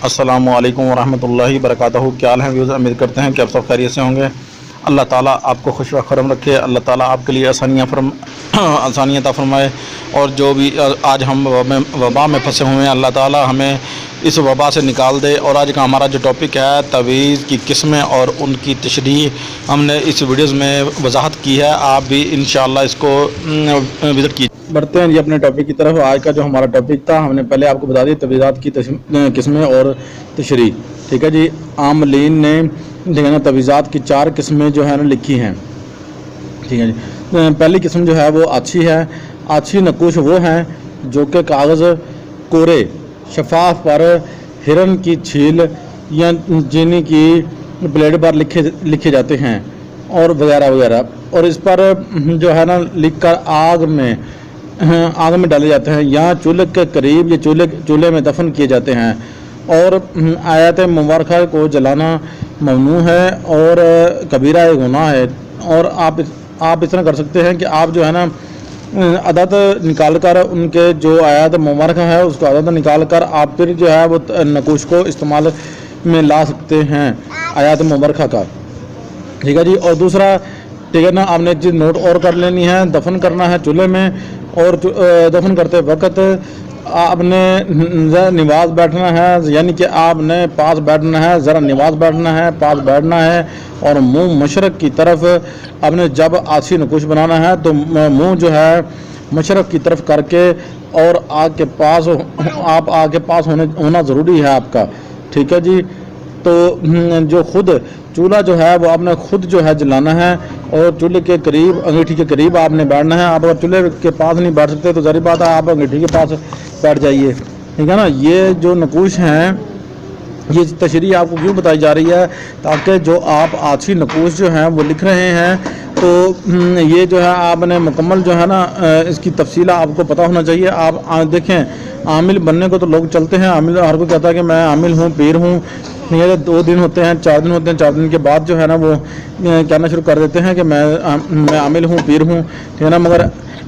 السلام علیکم ورحمۃ اللہ وبرکاتہ۔ کیا حال ہے ویوز؟ امید کرتے ہیں کہ آپ سب خیریت سے ہوں گے۔ اللہ تعالیٰ آپ کو خوش و خرم رکھے، اللہ تعالیٰ آپ کے لیے آسانیاں عطا فرمائے، اور جو بھی آج ہم وبا میں پھنسے ہوئے ہیں، اللہ تعالیٰ ہمیں اس وبا سے نکال دے۔ اور آج کا ہمارا جو ٹاپک ہے تعویذ کی قسمیں اور ان کی تشریح، ہم نے اس ویڈیوز میں وضاحت کی ہے، آپ بھی انشاءاللہ اس کو وزٹ کیجیے۔ بڑھتے ہیں جی اپنے ٹاپک کی طرف۔ آج کا جو ہمارا ٹاپک تھا، ہم نے پہلے آپ کو بتا دی تعویذات کی قسمیں اور تشریح، ٹھیک ہے جی۔ عاملین نے نا تعویذات کی 4 قسمیں جو ہے نا لکھی ہیں، ٹھیک ہے جی۔ پہلی قسم جو ہے وہ آچھی ہے۔ آچھی نقوش وہ ہیں جو کہ کاغذ کورے شفاف پر ہرن کی چھیل یا چینی کی پلیٹ پر لکھے جاتے ہیں اور وغیرہ وغیرہ، اور اس پر جو ہے نا لکھ کر آگ میں ڈالے جاتے ہیں یا چولہے کے قریب یا چولہے میں دفن کیے جاتے ہیں، اور آیات مبارکہ کو جلانا ممنوع ہے اور کبیرہ گناہ ہے۔ اور آپ اس طرح کر سکتے ہیں کہ آپ جو ہے نا عدد نکال کر ان کے جو آیات مبارکہ ہے اس کو عدد نکال کر آپ پھر جو ہے وہ نقوش کو استعمال میں لا سکتے ہیں آیات مبارکہ کا، ٹھیک ہے جی۔ اور دوسرا، ٹھیک ہے نا، آپ نے ایک چیز نوٹ اور کر لینی ہے، دفن کرنا ہے چولہے میں، اور دفن کرتے وقت آپ نے نواز بیٹھنا ہے، یعنی کہ آپ نے پاس بیٹھنا ہے، ذرا نواز بیٹھنا ہے، پاس بیٹھنا ہے، اور منہ مشرق کی طرف آپ نے جب آچھی نقوش بنانا ہے تو منہ جو ہے مشرق کی طرف کر کے، اور آگ کے پاس ہونا ضروری ہے آپ کا، ٹھیک ہے جی۔ تو جو خود چولہا جو ہے وہ آپ نے خود جو ہے جلانا ہے، اور چولہے کے قریب، انگیٹھی کے قریب آپ نے بیٹھنا ہے۔ آپ اگر چولہے کے پاس نہیں بیٹھ سکتے تو ظاہر بات ہے آپ انگیٹھی کے پاس بیٹھ جائیے، ٹھیک ہے نا۔ یہ جو نقوش ہیں، یہ تشریح آپ کو کیوں بتائی جا رہی ہے؟ تاکہ جو آپ آچھی نقوش جو ہیں وہ لکھ رہے ہیں تو یہ جو ہے آپ نے مکمل جو ہے نا اس کی تفصیل آپ کو پتہ ہونا چاہیے۔ آپ دیکھیں، عامل بننے کو تو لوگ چلتے ہیں، عامل ہر کوئی کہتا ہے کہ میں عامل ہوں، پیر ہوں، 2 دن ہوتے ہیں، 4 دن ہوتے ہیں، 4 دن کے بعد جو ہے نا وہ کہنا شروع کر دیتے ہیں کہ میں عامل ہوں، پیر ہوں، ٹھیک ہے نا۔ مگر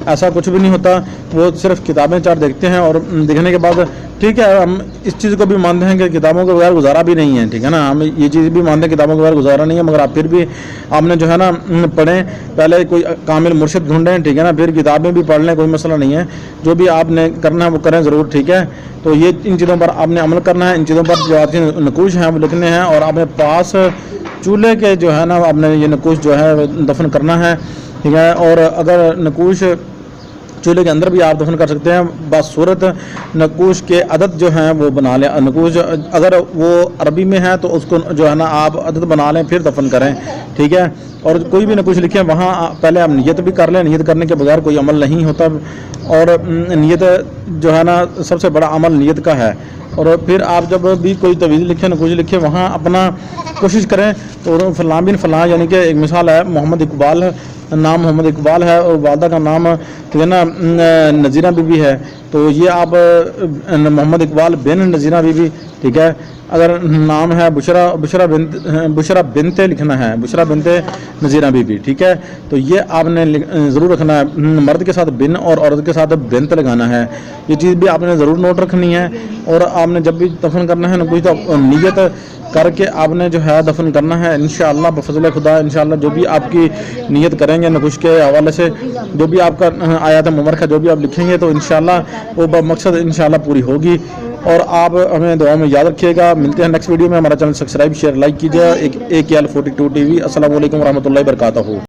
ایسا کچھ بھی نہیں ہوتا، وہ صرف کتابیں 4 دیکھتے ہیں، اور دیکھنے کے بعد ٹھیک ہے، ہم اس چیز کو بھی مانتے ہیں کہ کتابوں کے بغیر گزارا بھی نہیں ہے، ٹھیک ہے نا، ہم یہ چیز بھی مانتے ہیں کتابوں کے بغیر گزارا نہیں ہے، مگر آپ پھر بھی آپ نے جو ہے نا پڑھیں، پہلے کوئی کامل مرشد ڈھونڈیں، ٹھیک ہے نا، پھر کتابیں بھی پڑھ لیں، کوئی مسئلہ نہیں ہے، جو بھی آپ نے کرنا ہے وہ کریں ضرور، ٹھیک ہے۔ تو یہ ان چیزوں پر آپ نے عمل کرنا ہے، ان چیزوں پر جو آپ کے نقوش ہیں وہ لکھنے ہیں، اور آپ نے پاس چولہے کے جو ہے نا آپ نے یہ نقوش جو ہے دفن کرنا ہے، ٹھیک ہے۔ اور اگر نقوش چولہے کے اندر بھی آپ دفن کر سکتے ہیں، بس صورت نقوش کے عدد جو ہیں وہ بنا لیں۔ نقوش اگر وہ عربی میں ہے تو اس کو جو ہے نا آپ عدد بنا لیں، پھر دفن کریں، ٹھیک ہے۔ اور کوئی بھی نقوش لکھیں وہاں پہلے آپ نیت بھی کر لیں، نیت کرنے کے بغیر کوئی عمل نہیں ہوتا، اور نیت جو ہے نا سب سے بڑا عمل نیت کا ہے۔ اور پھر آپ جب بھی کوئی تعویذ لکھیں، نقوش لکھیں، وہاں اپنا کوشش کریں تو فلاں بن فلاں، یعنی کہ ایک مثال ہے، محمد اقبال نام محمد اقبال ہے، اور والدہ کا نام ٹھیک ہے نا نذیرہ بی بی ہے، تو یہ آپ محمد اقبال بن نذیرہ بی بی، ٹھیک ہے۔ اگر نام ہے بشرا بنت لکھنا ہے، بشرا بنت نذیرہ بی بی، ٹھیک ہے۔ تو یہ آپ نے ضرور رکھنا ہے، مرد کے ساتھ بن اور عورت کے ساتھ بنت لگانا ہے، یہ چیز بھی آپ نے ضرور نوٹ رکھنی ہے۔ اور آپ نے جب بھی دفن کرنا ہے نقوش تو نیت کر کے آپ نے جو ہے دفن کرنا ہے، انشاءاللہ بفضل خدا، انشاءاللہ جو بھی آپ کی نیت کریں گے نقوش کے حوالے سے، جو بھی آپ کا آیات مبارکہ جو بھی آپ لکھیں گے تو انشاءاللہ وہ مقصد انشاءاللہ پوری ہوگی۔ اور آپ ہمیں دعا میں یاد رکھیے گا۔ ملتے ہیں نیکسٹ ویڈیو میں، ہمارا چینل سبسکرائب شیئر لائک کیجیے۔ AKL 42 TV۔ السلام علیکم ورحمۃ اللہ وبرکاتہ۔